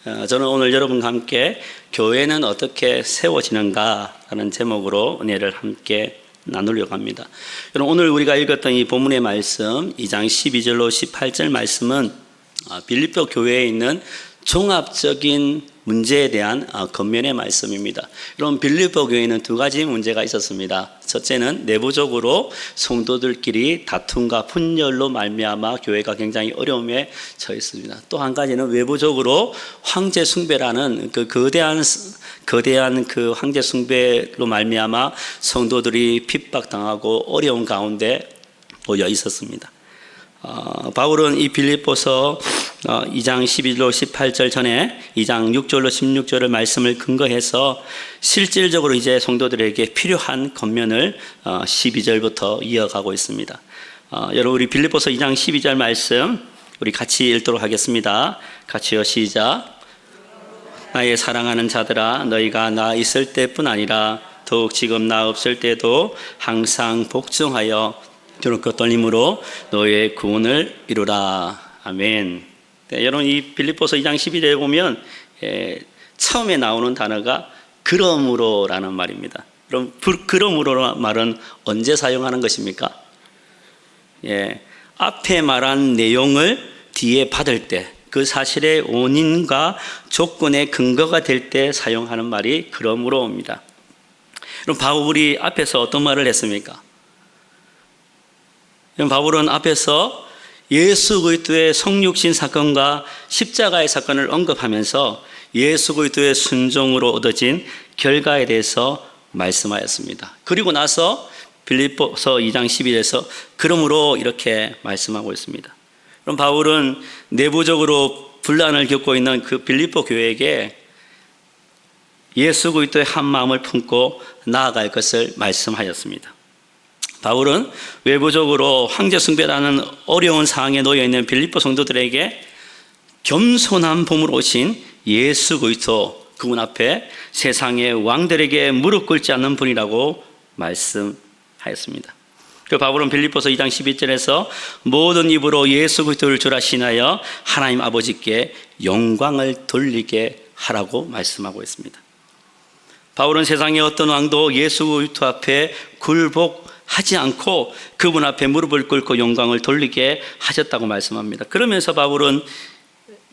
저는 오늘 여러분과 함께 교회는 어떻게 세워지는가라는 제목으로 은혜를 함께 나누려고 합니다. 여러분, 오늘 우리가 읽었던 이 본문의 말씀 2장 12절로 18절 말씀은 빌립보 교회에 있는 종합적인 문제에 대한 겉면의 말씀입니다. 여러분, 빌립보 교회는 두 가지 문제가 있었습니다. 첫째는 내부적으로 성도들끼리 다툼과 분열로 말미암아 교회가 굉장히 어려움에 처했습니다. 또 한 가지는 외부적으로 황제 숭배라는 그 거대한 그 황제 숭배로 말미암아 성도들이 핍박당하고 어려운 가운데 놓여 있었습니다. 바울은 이 빌립보서 2장 12절로 18절 전에 2장 6절로 16절의 말씀을 근거해서 실질적으로 이제 성도들에게 필요한 겉면을 12절부터 이어가고 있습니다. 여러분, 우리 빌립보서 2장 12절 말씀 우리 같이 읽도록 하겠습니다. 같이요, 시작. 나의 사랑하는 자들아, 너희가 나 있을 때뿐 아니라 더욱 지금 나 없을 때도 항상 복종하여 두렵고 떨림으로 너의 구원을 이루라. 아멘. 네, 여러분, 이 빌립보서 2장 12절에 보면 처음에 나오는 단어가 그러므로라는 말입니다. 그럼 그러므로라는 말은 언제 사용하는 것입니까? 앞에 말한 내용을 뒤에 받을 때, 그 사실의 원인과 조건의 근거가 될 때 사용하는 말이 그러므로입니다. 그럼 바울이 앞에서 어떤 말을 했습니까? 바울은 앞에서 예수 그리스도의 성육신 사건과 십자가의 사건을 언급하면서 예수 그리스도의 순종으로 얻어진 결과에 대해서 말씀하였습니다. 그리고 나서 빌립보서 2장 12절에서 그러므로 이렇게 말씀하고 있습니다. 그럼 바울은 내부적으로 분란을 겪고 있는 그 빌립보 교회에게 예수 그리스도의 한 마음을 품고 나아갈 것을 말씀하였습니다. 바울은 외부적으로 황제 숭배라는 어려운 상황에 놓여 있는 빌립보 성도들에게 겸손한 봄으로 오신 예수 그리스도, 그분 앞에 세상의 왕들에게 무릎 꿇지 않는 분이라고 말씀하였습니다. 그 바울은 빌립보서 2장 12절에서 모든 입으로 예수 그리스도를 주라 신하여 하나님 아버지께 영광을 돌리게 하라고 말씀하고 있습니다. 바울은 세상의 어떤 왕도 예수 그리스도 앞에 굴복하지 않고 그분 앞에 무릎을 꿇고 영광을 돌리게 하셨다고 말씀합니다. 그러면서 바울은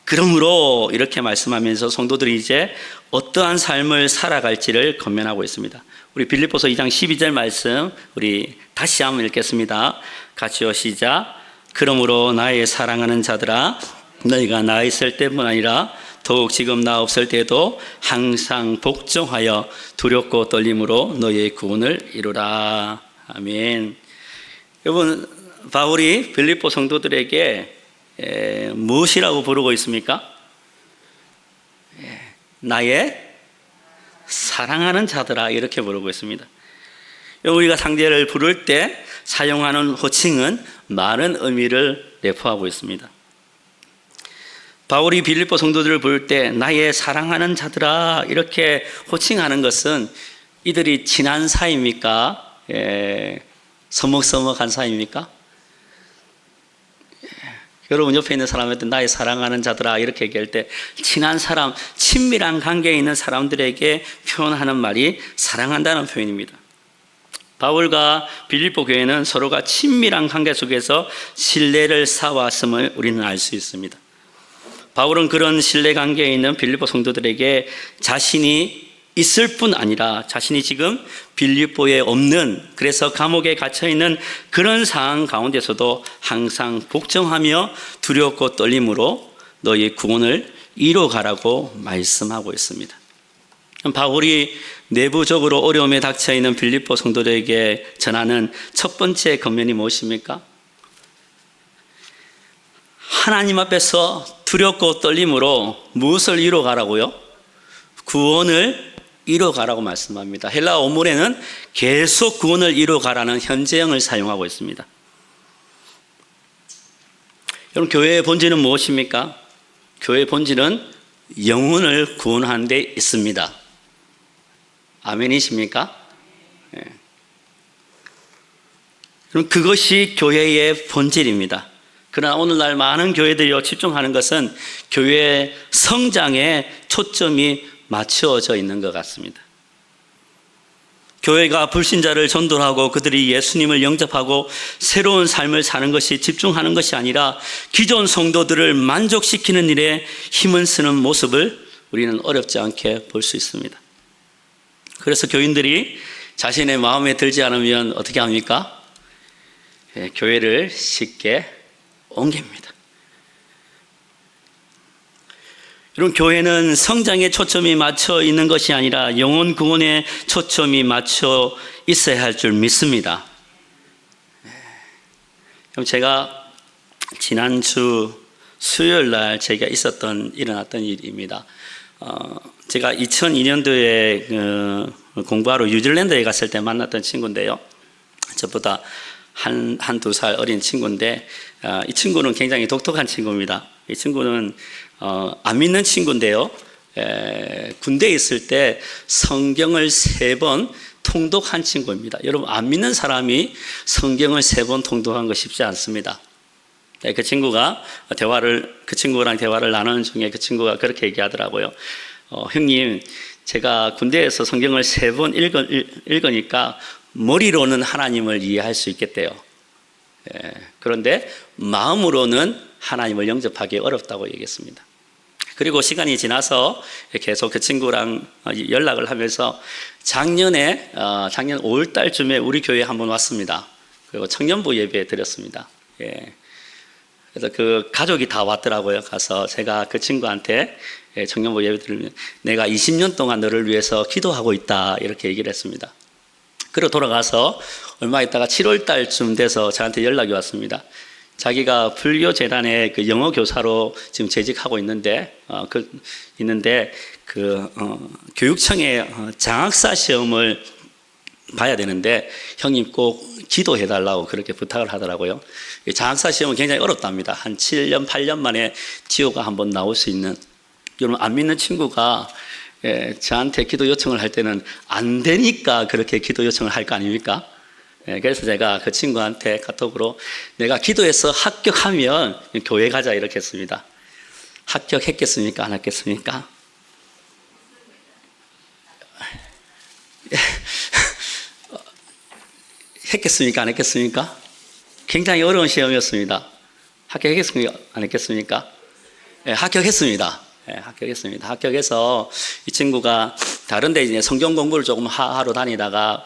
그러므로 이렇게 말씀하면서 성도들이 이제 어떠한 삶을 살아갈지를 권면하고 있습니다. 우리 빌립보서 2장 12절 말씀 우리 다시 한번 읽겠습니다. 같이요, 시작. 그러므로 나의 사랑하는 자들아, 너희가 나 있을 때뿐 아니라 더욱 지금 나 없을 때도 항상 복종하여 두렵고 떨림으로 너희의 구원을 이루라. 아멘. 여러분, 바울이 빌립보 성도들에게 무엇이라고 부르고 있습니까? 나의 사랑하는 자들아, 이렇게 부르고 있습니다. 우리가 상대를 부를 때 사용하는 호칭은 많은 의미를 내포하고 있습니다. 바울이 빌립보 성도들을 부를 때 나의 사랑하는 자들아 이렇게 호칭하는 것은 이들이 친한 사이입니까? 서먹서먹한 사이입니까? 여러분, 옆에 있는 사람한테 나의 사랑하는 자들아 이렇게 얘기할 때 친한 사람, 친밀한 관계에 있는 사람들에게 표현하는 말이 사랑한다는 표현입니다. 바울과 빌립보 교회는 서로가 친밀한 관계 속에서 신뢰를 쌓아왔음을 우리는 알 수 있습니다. 바울은 그런 신뢰 관계에 있는 빌립보 성도들에게 자신이 있을 뿐 아니라 자신이 지금 빌립보에 없는, 그래서 감옥에 갇혀있는 그런 상황 가운데서도 항상 복종하며 두렵고 떨림으로 너희의 구원을 이루어가라고 말씀하고 있습니다. 바울이 내부적으로 어려움에 닥쳐있는 빌립보 성도들에게 전하는 첫 번째 겉면이 무엇입니까? 하나님 앞에서 두렵고 떨림으로 무엇을 이루어가라고요? 구원을 이루어가라고 말씀합니다. 헬라어 원문에는 계속 구원을 이루어가라는 현재형을 사용하고 있습니다. 여러분, 교회의 본질은 무엇입니까? 교회의 본질은 영혼을 구원하는 데 있습니다. 아멘이십니까? 그럼 그것이 교회의 본질입니다. 그러나 오늘날 많은 교회들이 집중하는 것은 교회의 성장에 초점이 맞추어져 있는 것 같습니다. 교회가 불신자를 전도하고 그들이 예수님을 영접하고 새로운 삶을 사는 것이 집중하는 것이 아니라 기존 성도들을 만족시키는 일에 힘을 쓰는 모습을 우리는 어렵지 않게 볼 수 있습니다. 그래서 교인들이 자신의 마음에 들지 않으면 어떻게 합니까? 교회를 쉽게 옮깁니다. 여러분, 교회는 성장에 초점이 맞춰 있는 것이 아니라 영혼 구원에 초점이 맞춰 있어야 할 줄 믿습니다. 그럼 제가 지난주 수요일 날 제가 일어났던 일입니다. 제가 2002년도에 공부하러 뉴질랜드에 갔을 때 만났던 친구인데요. 저보다 한두 살 어린 친구인데, 이 친구는 굉장히 독특한 친구입니다. 이 친구는 안 믿는 친구인데요. 군대에 있을 때 성경을 3번 통독한 친구입니다. 여러분, 안 믿는 사람이 성경을 3번 통독한 거 쉽지 않습니다. 그 친구가 그 친구랑 대화를 나누는 중에 그 친구가 그렇게 얘기하더라고요. 형님, 제가 군대에서 성경을 3번 읽으니까 머리로는 하나님을 이해할 수 있겠대요. 그런데 마음으로는 하나님을 영접하기 어렵다고 얘기했습니다. 그리고 시간이 지나서 계속 그 친구랑 연락을 하면서 작년 5월 달쯤에 우리 교회에 한번 왔습니다. 그리고 청년부 예배 드렸습니다. 그래서 그 가족이 다 왔더라고요. 가서 제가 그 친구한테 청년부 예배 드리면 내가 20년 동안 너를 위해서 기도하고 있다 이렇게 얘기를 했습니다. 그리고 돌아가서 얼마 있다가 7월 달쯤 돼서 저한테 연락이 왔습니다. 자기가 불교 재단의 그 영어 교사로 지금 재직하고 있는데 교육청에 장학사 시험을 봐야 되는데 형님 꼭 기도해 달라고 그렇게 부탁을 하더라고요. 장학사 시험은 굉장히 어렵답니다. 한 7년, 8년 만에 TO가 한번 나올 수 있는. 여러분, 안 믿는 친구가 저한테 기도 요청을 할 때는 안 되니까 그렇게 기도 요청을 할 거 아닙니까? 그래서 제가 그 친구한테 카톡으로 내가 기도해서 합격하면 교회 가자 이렇게 했습니다. 합격했겠습니까? 안 했겠습니까? 했겠습니까? 안 했겠습니까? 굉장히 어려운 시험이었습니다. 합격했겠습니까? 안 했겠습니까? 합격했습니다. 합격했습니다. 합격해서 이 친구가 다른 데 이제 성경 공부를 조금 하러 다니다가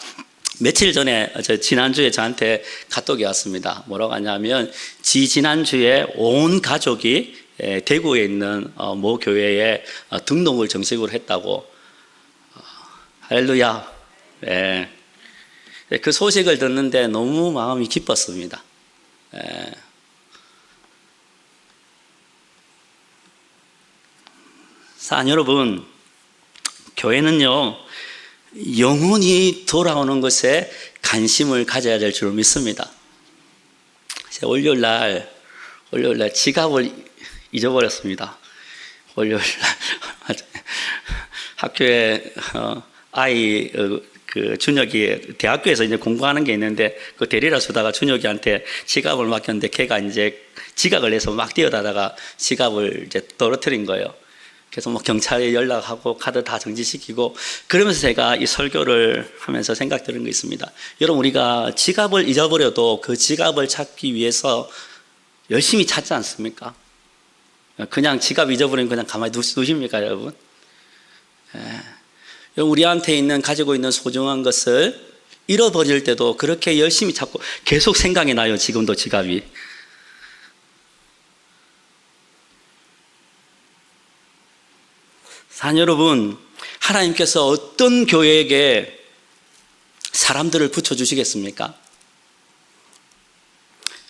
며칠 전에 지난주에 저한테 카톡이 왔습니다. 뭐라고 하냐면 지난주에 온 가족이 대구에 있는 모 교회에 등록을 정식으로 했다고. 할렐루야. 그 소식을 듣는데 너무 마음이 기뻤습니다. 사랑 여러분, 교회는요 영혼이 돌아오는 것에 관심을 가져야 될 줄 믿습니다. 제가 월요일 날 지갑을 잊어버렸습니다. 월요일 날 학교에 아이 그 준혁이 대학교에서 이제 공부하는 게 있는데 그 데리러 주다가 준혁이한테 지갑을 맡겼는데 걔가 이제 지각을 해서 막 뛰어다다가 지갑을 이제 떨어뜨린 거예요. 그래서 뭐 경찰에 연락하고 카드 다 정지시키고 그러면서 제가 이 설교를 하면서 생각 드는 거 있습니다. 여러분, 우리가 지갑을 잊어버려도 그 지갑을 찾기 위해서 열심히 찾지 않습니까? 그냥 지갑 잊어버리면 그냥 가만히 두십니까, 여러분? 우리한테 가지고 있는 소중한 것을 잃어버릴 때도 그렇게 열심히 찾고 계속 생각이 나요. 지금도 지갑이. 사랑 여러분, 하나님께서 어떤 교회에게 사람들을 붙여주시겠습니까?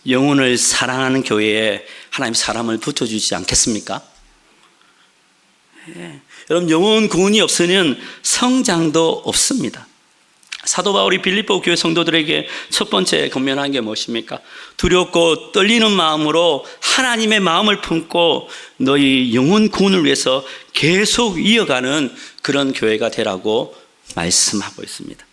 영혼을 사랑하는 교회에 하나님 사람을 붙여주시지 않겠습니까? 여러분, 영혼 구원이 없으면 성장도 없습니다. 사도 바울이 빌립보 교회 성도들에게 첫 번째 권면한 게 무엇입니까? 두렵고 떨리는 마음으로 하나님의 마음을 품고 너희 영혼 구원을 위해서 계속 이어가는 그런 교회가 되라고 말씀하고 있습니다.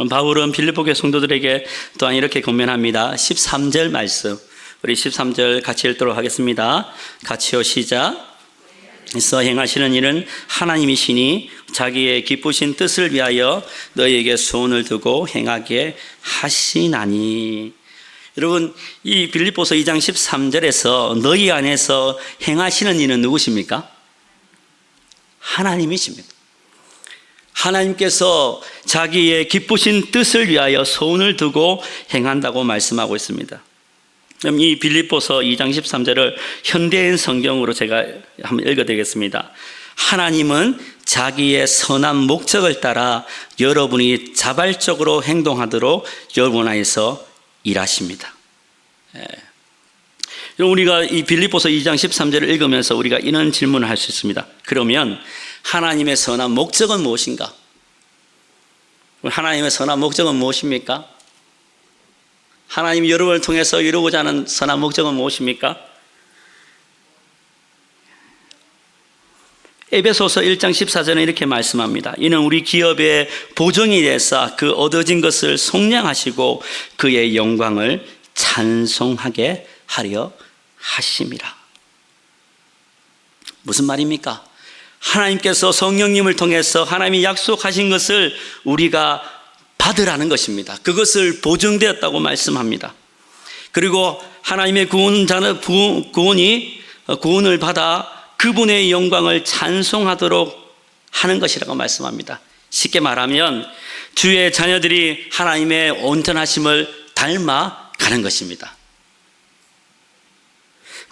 바울은 빌립보 교회 성도들에게 또한 이렇게 권면합니다. 13절 말씀, 우리 13절 같이 읽도록 하겠습니다. 같이요, 시작. 있어 행하시는 일은 하나님이시니 자기의 기쁘신 뜻을 위하여 너희에게 소원을 두고 행하게 하시나니. 여러분, 이 빌립보서 2장 13절에서 너희 안에서 행하시는 이는 누구십니까? 하나님이십니다. 하나님께서 자기의 기쁘신 뜻을 위하여 소원을 두고 행한다고 말씀하고 있습니다. 그럼 이 빌립보서 2장 13절을 현대인 성경으로 제가 한번 읽어드리겠습니다. 하나님은 자기의 선한 목적을 따라 여러분이 자발적으로 행동하도록 여러분 안에서 일하십니다. 우리가 이 빌립보서 2장 13절을 읽으면서 우리가 이런 질문을 할 수 있습니다. 그러면 하나님의 선한 목적은 무엇인가? 하나님의 선한 목적은 무엇입니까? 하나님이 여러분을 통해서 이루고자 하는 선한 목적은 무엇입니까? 에베소서 1장 14절에 이렇게 말씀합니다. 이는 우리 기업의 보정이 되사 그 얻어진 것을 속량하시고 그의 영광을 찬송하게 하려 하심이라. 무슨 말입니까? 하나님께서 성령님을 통해서 하나님이 약속하신 것을 우리가 받으라는 것입니다. 그것을 보증되었다고 말씀합니다. 그리고 하나님의 구원을 받아 그분의 영광을 찬송하도록 하는 것이라고 말씀합니다. 쉽게 말하면 주의 자녀들이 하나님의 온전하심을 닮아가는 것입니다.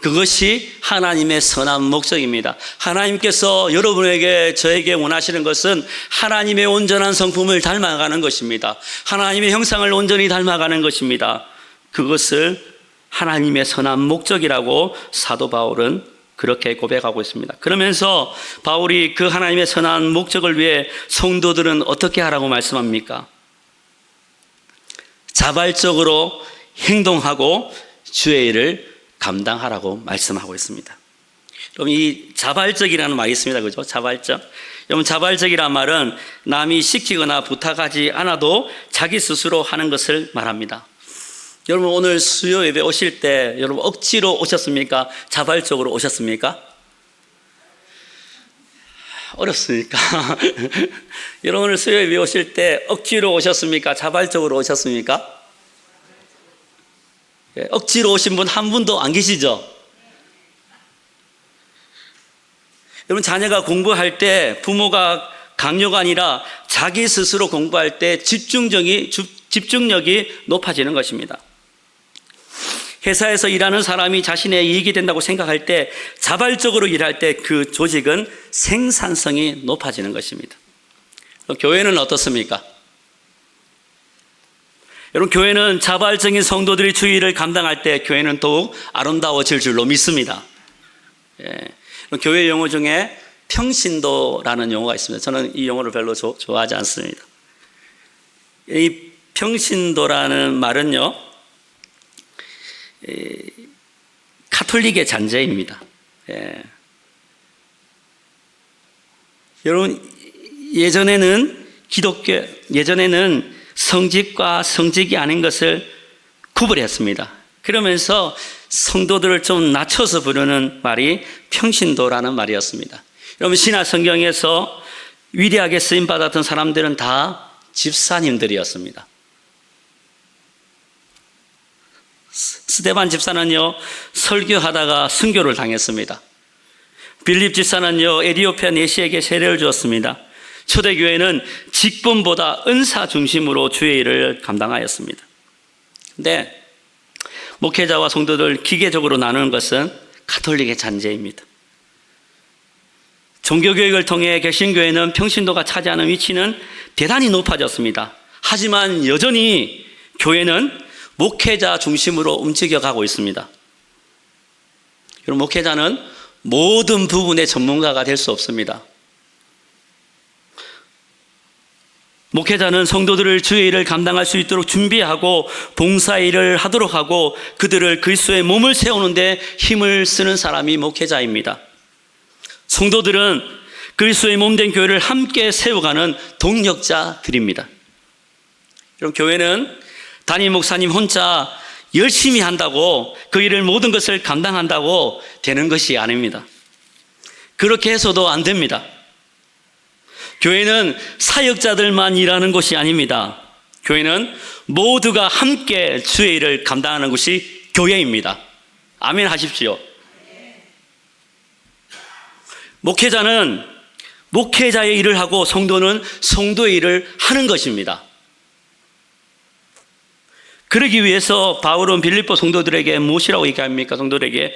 그것이 하나님의 선한 목적입니다. 하나님께서 여러분에게, 저에게 원하시는 것은 하나님의 온전한 성품을 닮아가는 것입니다. 하나님의 형상을 온전히 닮아가는 것입니다. 그것을 하나님의 선한 목적이라고 사도 바울은 그렇게 고백하고 있습니다. 그러면서 바울이 그 하나님의 선한 목적을 위해 성도들은 어떻게 하라고 말씀합니까? 자발적으로 행동하고 주의 일을 감당하라고 말씀하고 있습니다. 그럼 이 자발적이라는 말이 있습니다. 그죠? 자발적. 여러분, 자발적이란 말은 남이 시키거나 부탁하지 않아도 자기 스스로 하는 것을 말합니다. 여러분, 오늘 수요 예배 오실 때 여러분 억지로 오셨습니까? 자발적으로 오셨습니까? 어렵습니까? 여러분, 오늘 수요 예배 오실 때 억지로 오셨습니까? 자발적으로 오셨습니까? 억지로 오신 분 한 분도 안 계시죠? 여러분, 자녀가 공부할 때 부모가 강요가 아니라 자기 스스로 공부할 때 집중력이 높아지는 것입니다. 회사에서 일하는 사람이 자신의 이익이 된다고 생각할 때, 자발적으로 일할 때 그 조직은 생산성이 높아지는 것입니다. 교회는 어떻습니까? 여러분, 교회는 자발적인 성도들이 주의를 감당할 때 교회는 더욱 아름다워질 줄로 믿습니다. 교회 용어 중에 평신도라는 용어가 있습니다. 저는 이 용어를 별로 좋아하지 않습니다. 이 평신도라는 말은요, 가톨릭의 잔재입니다. 여러분, 예전에는 성직과 성직이 아닌 것을 구분했습니다. 그러면서 성도들을 좀 낮춰서 부르는 말이 평신도라는 말이었습니다. 여러분, 신약 성경에서 위대하게 쓰임받았던 사람들은 다 집사님들이었습니다. 스데반 집사는요, 설교하다가 순교를 당했습니다. 빌립 집사는요, 에디오피아 내시에게 세례를 주었습니다. 초대교회는 직분보다 은사 중심으로 주의 일을 감당하였습니다. 그런데 목회자와 성도들 기계적으로 나누는 것은 가톨릭의 잔재입니다. 종교교육을 통해 개신교회는 평신도가 차지하는 위치는 대단히 높아졌습니다. 하지만 여전히 교회는 목회자 중심으로 움직여가고 있습니다. 여러분, 목회자는 모든 부분의 전문가가 될 수 없습니다. 목회자는 성도들을 주의 일을 감당할 수 있도록 준비하고 봉사의 일을 하도록 하고 그들을 그리스도의 몸을 세우는데 힘을 쓰는 사람이 목회자입니다. 성도들은 그리스도의 몸된 교회를 함께 세워가는 동력자들입니다. 그럼 교회는 담임 목사님 혼자 열심히 한다고 그 일을 모든 것을 감당한다고 되는 것이 아닙니다. 그렇게 해서도 안 됩니다. 교회는 사역자들만 일하는 곳이 아닙니다. 교회는 모두가 함께 주의 일을 감당하는 것이 교회입니다. 아멘 하십시오. 목회자는 목회자의 일을 하고 성도는 성도의 일을 하는 것입니다. 그러기 위해서 바울은 빌립보 성도들에게 무엇이라고 얘기합니까? 성도들에게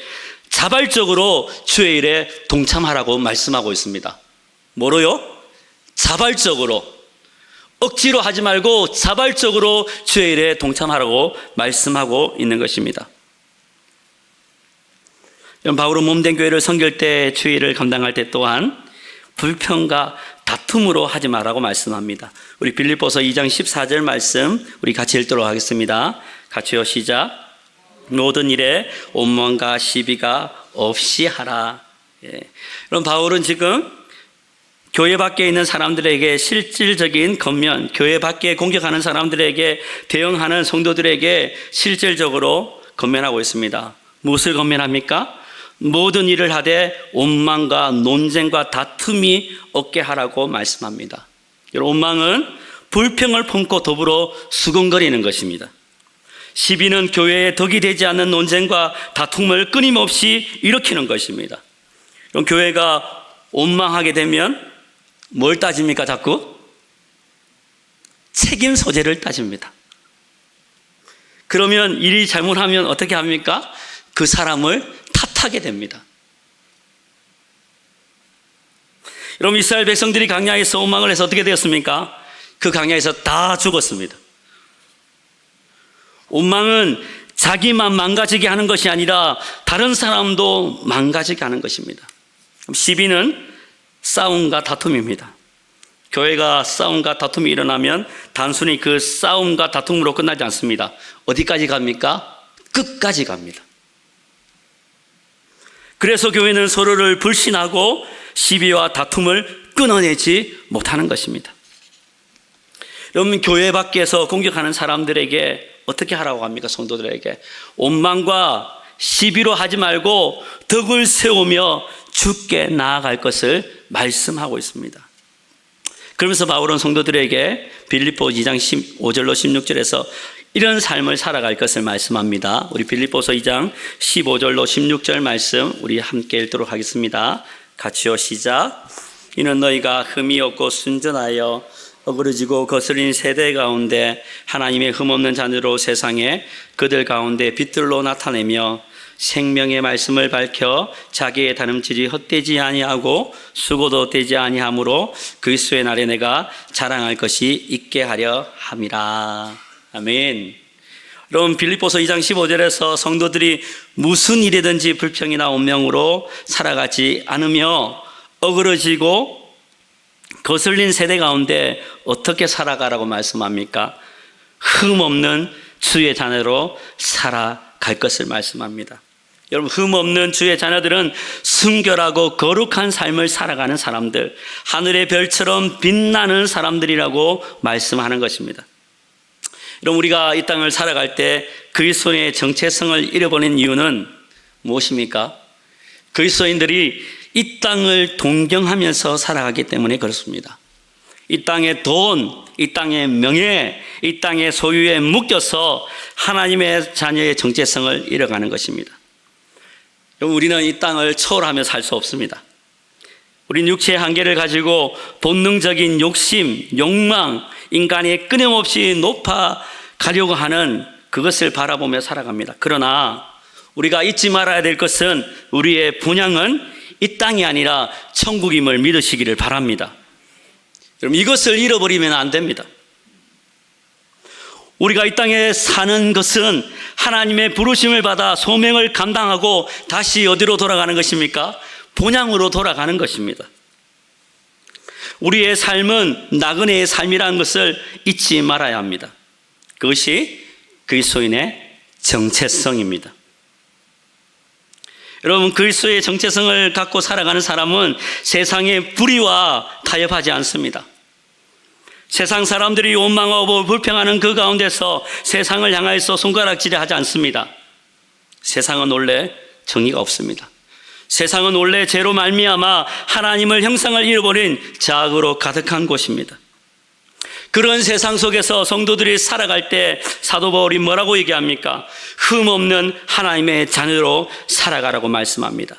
자발적으로 주의 일에 동참하라고 말씀하고 있습니다. 뭐로요? 자발적으로. 억지로 하지 말고 자발적으로 주의 일에 동참하라고 말씀하고 있는 것입니다. 바울은 몸된 교회를 섬길 때 주의 일을 감당할 때 또한 불평과 다툼으로 하지 말라고 말씀합니다. 우리 빌립보서 2장 14절 말씀 우리 같이 읽도록 하겠습니다. 같이요, 시작. 모든 일에 원망과 시비가 없이 하라. 그럼 바울은 지금 교회 밖에 있는 사람들에게 실질적인 겉면, 교회 밖에 공격하는 사람들에게 대응하는 성도들에게 실질적으로 권면하고 있습니다. 무엇을 권면합니까? 모든 일을 하되 원망과 논쟁과 다툼이 없게 하라고 말씀합니다. 원망은 불평을 품고 더불어 수군거리는 것입니다. 시비는 교회에 덕이 되지 않는 논쟁과 다툼을 끊임없이 일으키는 것입니다. 그럼 교회가 원망하게 되면 뭘 따집니까? 자꾸 책임 소재를 따집니다. 그러면 일이 잘못하면 어떻게 합니까? 그 사람을 탓하게 됩니다. 여러분, 이스라엘 백성들이 광야에서 원망을 해서 어떻게 되었습니까? 그 광야에서 다 죽었습니다. 원망은 자기만 망가지게 하는 것이 아니라 다른 사람도 망가지게 하는 것입니다. 시비는 싸움과 다툼입니다. 교회가 싸움과 다툼이 일어나면 단순히 그 싸움과 다툼으로 끝나지 않습니다. 어디까지 갑니까? 끝까지 갑니다. 그래서 교회는 서로를 불신하고 시비와 다툼을 끊어내지 못하는 것입니다. 여러분, 교회 밖에서 공격하는 사람들에게 어떻게 하라고 합니까? 성도들에게 원망과 시비로 하지 말고 덕을 세우며 주께 나아갈 것을 말씀하고 있습니다. 그러면서 바울은 성도들에게 빌립보 2장 15절로 16절에서 이런 삶을 살아갈 것을 말씀합니다. 우리 빌립보서 2장 15절로 16절 말씀 우리 함께 읽도록 하겠습니다. 같이요, 시작. 이는 너희가 흠이 없고 순전하여 어그러지고 거스린 세대 가운데 하나님의 흠없는 자녀로 세상에 그들 가운데 빛들로 나타내며 생명의 말씀을 밝혀 자기의 다름질이 헛되지 아니하고 수고도 되지 아니하므로 그리스도의 날에 내가 자랑할 것이 있게 하려 함이라. 아멘. 여러분, 빌립보서 2장 15절에서 성도들이 무슨 일이든지 불평이나 원명으로 살아가지 않으며 어그러지고 거슬린 세대 가운데 어떻게 살아가라고 말씀합니까? 흠없는 주의 자녀로 살아갈 것을 말씀합니다. 여러분, 흠없는 주의 자녀들은 순결하고 거룩한 삶을 살아가는 사람들, 하늘의 별처럼 빛나는 사람들이라고 말씀하는 것입니다. 여러분, 우리가 이 땅을 살아갈 때 그리스도의 정체성을 잃어버린 이유는 무엇입니까? 그리스도인들이 이 땅을 동경하면서 살아가기 때문에 그렇습니다. 이 땅의 돈, 이 땅의 명예, 이 땅의 소유에 묶여서 하나님의 자녀의 정체성을 잃어가는 것입니다. 우리는 이 땅을 초월하며 살 수 없습니다. 우린 육체의 한계를 가지고 본능적인 욕심, 욕망, 인간이 끊임없이 높아가려고 하는 그것을 바라보며 살아갑니다. 그러나 우리가 잊지 말아야 될 것은 우리의 분향은 이 땅이 아니라 천국임을 믿으시기를 바랍니다. 여러분, 이것을 잃어버리면 안 됩니다. 우리가 이 땅에 사는 것은 하나님의 부르심을 받아 소명을 감당하고 다시 어디로 돌아가는 것입니까? 본향으로 돌아가는 것입니다. 우리의 삶은 나그네의 삶이라는 것을 잊지 말아야 합니다. 그것이 그리스도인의 정체성입니다. 여러분, 그리스도의 정체성을 갖고 살아가는 사람은 세상의 불의와 타협하지 않습니다. 세상 사람들이 원망하고 불평하는 그 가운데서 세상을 향하여서 손가락질을 하지 않습니다. 세상은 원래 정의가 없습니다. 세상은 원래 죄로 말미암아 하나님을 형상을 잃어버린 자악으로 가득한 곳입니다. 그런 세상 속에서 성도들이 살아갈 때 사도 바울이 뭐라고 얘기합니까? 흠없는 하나님의 자녀로 살아가라고 말씀합니다.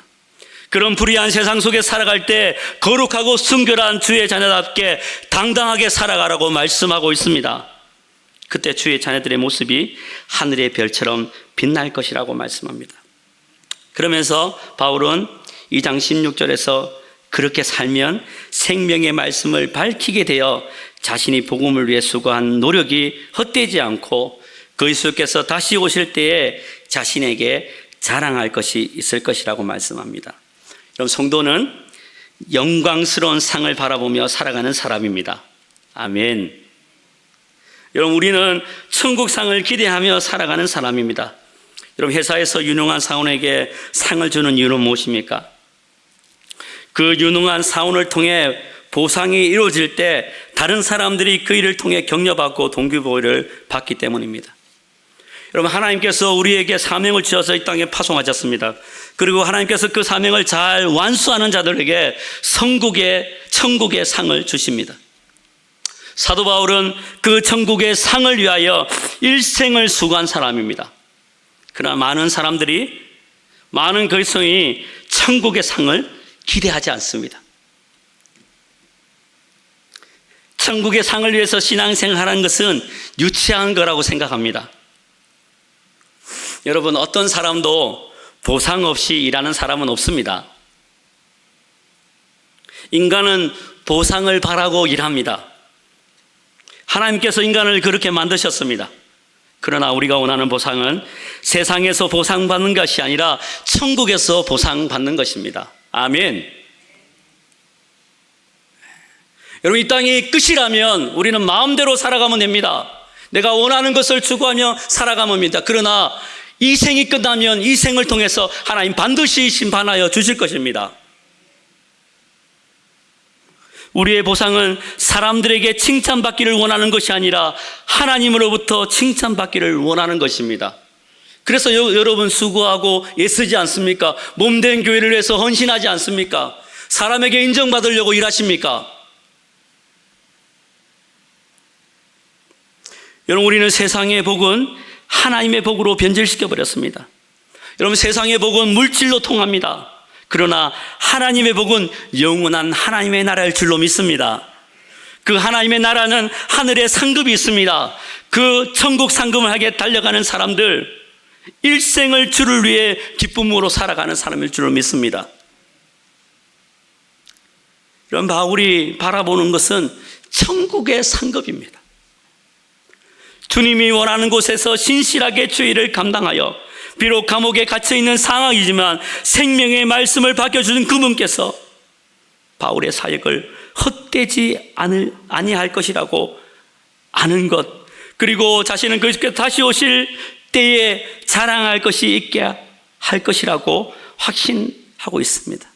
그런 불의한 세상 속에 살아갈 때 거룩하고 순결한 주의 자녀답게 당당하게 살아가라고 말씀하고 있습니다. 그때 주의 자녀들의 모습이 하늘의 별처럼 빛날 것이라고 말씀합니다. 그러면서 바울은 2장 16절에서 그렇게 살면 생명의 말씀을 밝히게 되어 자신이 복음을 위해 수고한 노력이 헛되지 않고 그리스도께서 다시 오실 때에 자신에게 자랑할 것이 있을 것이라고 말씀합니다. 그럼 성도는 영광스러운 상을 바라보며 살아가는 사람입니다. 아멘. 여러분, 우리는 천국상을 기대하며 살아가는 사람입니다. 여러분, 회사에서 유능한 사원에게 상을 주는 이유는 무엇입니까? 그 유능한 사원을 통해 보상이 이루어질 때 다른 사람들이 그 일을 통해 격려받고 동기부여를 받기 때문입니다. 여러분, 하나님께서 우리에게 사명을 주셔서 이 땅에 파송하셨습니다. 그리고 하나님께서 그 사명을 잘 완수하는 자들에게 천국의 상을 주십니다. 사도 바울은 그 천국의 상을 위하여 일생을 수고한 사람입니다. 그러나 많은 그리스도인이 천국의 상을 기대하지 않습니다. 천국의 상을 위해서 신앙생활하는 것은 유치한 거라고 생각합니다. 여러분, 어떤 사람도 보상 없이 일하는 사람은 없습니다. 인간은 보상을 바라고 일합니다. 하나님께서 인간을 그렇게 만드셨습니다. 그러나 우리가 원하는 보상은 세상에서 보상받는 것이 아니라 천국에서 보상받는 것입니다. 아멘. 여러분, 이 땅이 끝이라면 우리는 마음대로 살아가면 됩니다. 내가 원하는 것을 추구하며 살아가면 됩니다. 그러나 이 생이 끝나면 이 생을 통해서 하나님 반드시 심판하여 주실 것입니다. 우리의 보상은 사람들에게 칭찬받기를 원하는 것이 아니라 하나님으로부터 칭찬받기를 원하는 것입니다. 그래서 여러분 수고하고 애쓰지 않습니까? 몸된 교회를 위해서 헌신하지 않습니까? 사람에게 인정받으려고 일하십니까? 여러분, 우리는 세상의 복은 하나님의 복으로 변질시켜 버렸습니다. 여러분, 세상의 복은 물질로 통합니다. 그러나 하나님의 복은 영원한 하나님의 나라일 줄로 믿습니다. 그 하나님의 나라는 하늘에 상급이 있습니다. 그 천국 상급을 향해 달려가는 사람들, 일생을 주를 위해 기쁨으로 살아가는 사람일 줄로 믿습니다. 이런 바울이 바라보는 것은 천국의 상급입니다. 주님이 원하는 곳에서 신실하게 주의를 감당하여 비록 감옥에 갇혀있는 상황이지만 생명의 말씀을 밝혀주는 그분께서 바울의 사역을 헛되지 아니할 것이라고 아는 것, 그리고 자신은 그리스도께서 다시 오실 때에 자랑할 것이 있게 할 것이라고 확신하고 있습니다.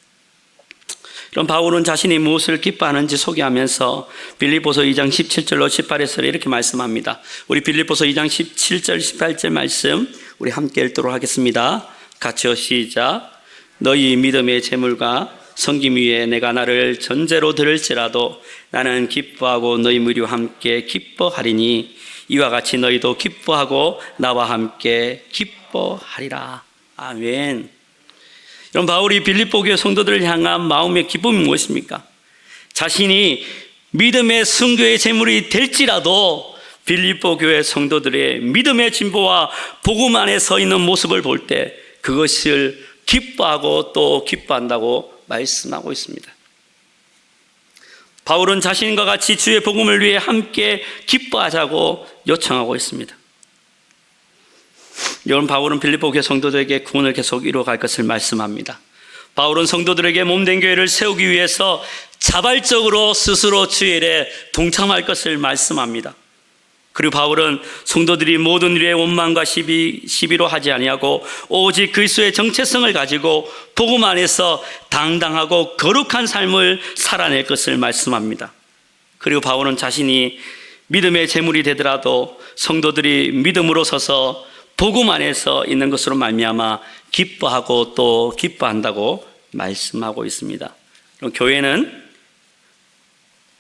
그럼 바울은 자신이 무엇을 기뻐하는지 소개하면서 빌립보서 2장 17절로 18절에 이렇게 말씀합니다. 우리 빌립보서 2장 17절 18절 말씀 우리 함께 읽도록 하겠습니다. 같이요, 시작. 너희 믿음의 재물과 섬김 위에 내가 나를 전제로 들을지라도 나는 기뻐하고 너희 무리와 함께 기뻐하리니 이와 같이 너희도 기뻐하고 나와 함께 기뻐하리라. 아멘. 여러분, 바울이 빌립보 교회 성도들을 향한 마음의 기쁨이 무엇입니까? 자신이 믿음의 순교의 제물이 될지라도 빌립보 교회 성도들의 믿음의 진보와 복음 안에 서 있는 모습을 볼 때 그것을 기뻐하고 또 기뻐한다고 말씀하고 있습니다. 바울은 자신과 같이 주의 복음을 위해 함께 기뻐하자고 요청하고 있습니다. 여러분, 바울은 빌립보 교회 성도들에게 구원을 계속 이루어갈 것을 말씀합니다. 바울은 성도들에게 몸된 교회를 세우기 위해서 자발적으로 스스로 주의 일에 동참할 것을 말씀합니다. 그리고 바울은 성도들이 모든 일에 원망과 시비로 하지 아니하고 오직 그리스도의 정체성을 가지고 복음 안에서 당당하고 거룩한 삶을 살아낼 것을 말씀합니다. 그리고 바울은 자신이 믿음의 제물이 되더라도 성도들이 믿음으로 서서 복음 안에서 있는 것으로 말미암아 기뻐하고 또 기뻐한다고 말씀하고 있습니다. 그럼 교회는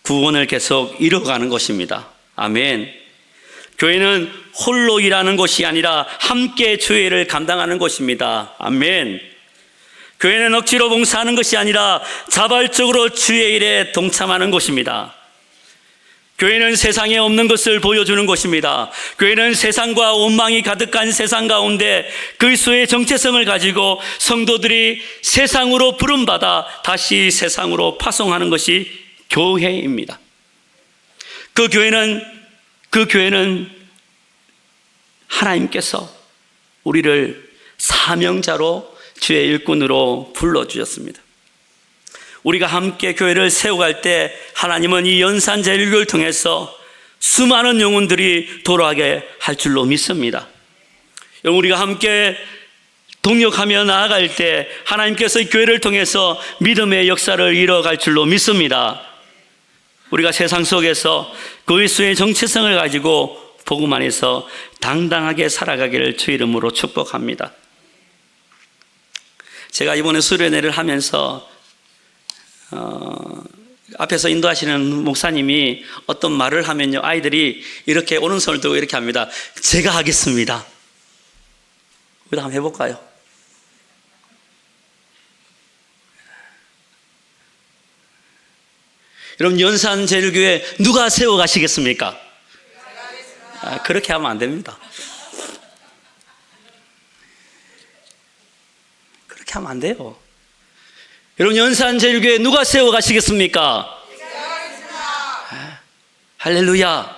구원을 계속 이뤄가는 것입니다. 아멘. 교회는 홀로 일하는 것이 아니라 함께 주의 일을 감당하는 것입니다. 아멘. 교회는 억지로 봉사하는 것이 아니라 자발적으로 주의 일에 동참하는 것입니다. 교회는 세상에 없는 것을 보여주는 것입니다. 교회는 세상과 원망이 가득한 세상 가운데 그리스도의 정체성을 가지고 성도들이 세상으로 부름받아 다시 세상으로 파송하는 것이 교회입니다. 그 교회는 하나님께서 우리를 사명자로 주의 일꾼으로 불러주셨습니다. 우리가 함께 교회를 세워갈 때 하나님은 이 연산제일교를 통해서 수많은 영혼들이 돌아가게 할 줄로 믿습니다. 우리가 함께 동역하며 나아갈 때 하나님께서 이 교회를 통해서 믿음의 역사를 이뤄갈 줄로 믿습니다. 우리가 세상 속에서 그리스도의 정체성을 가지고 복음 안에서 당당하게 살아가기를 주 이름으로 축복합니다. 제가 이번에 수련회를 하면서 앞에서 인도하시는 목사님이 어떤 말을 하면요, 아이들이 이렇게 오른손을 들고 이렇게 합니다. 제가 하겠습니다. 우리도 한번 해볼까요? 여러분, 연산제일교회 누가 세워가시겠습니까? 그렇게 하면 안 됩니다. 그렇게 하면 안 돼요. 여러분, 연산제일교회 누가 세워가시겠습니까? 할렐루야.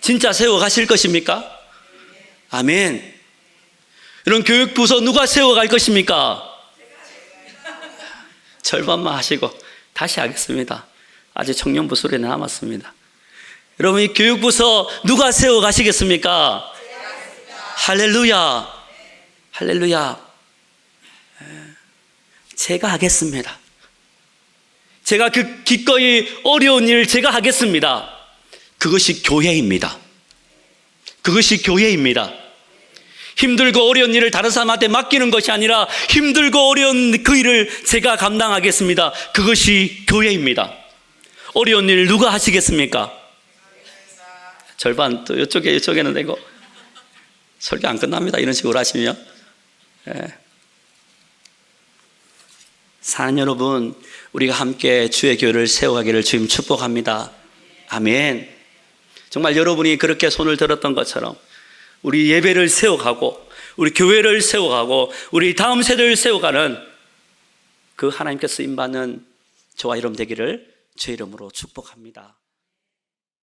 진짜 세워가실 것입니까? 아멘. 여러분, 교육부서 누가 세워갈 것입니까? 절반만 하시고 다시 하겠습니다. 아직 청년부 수련회 남았습니다. 여러분, 이 교육부서 누가 세워가시겠습니까? 할렐루야. 할렐루야. 제가 하겠습니다. 제가 그 기꺼이 어려운 일을 제가 하겠습니다. 그것이 교회입니다. 그것이 교회입니다. 힘들고 어려운 일을 다른 사람한테 맡기는 것이 아니라 힘들고 어려운 그 일을 제가 감당하겠습니다. 그것이 교회입니다. 어려운 일 누가 하시겠습니까? 절반 또 이쪽에는 되고 설교 안 끝납니다. 이런 식으로 하시면. 사랑하는 여러분, 우리가 함께 주의 교회를 세워가기를 주님 축복합니다. 아멘. 정말 여러분이 그렇게 손을 들었던 것처럼 우리 예배를 세워가고 우리 교회를 세워가고 우리 다음 세대를 세워가는 그 하나님께서 쓰임받는 저와 여러분 되기를 주의 이름으로 축복합니다.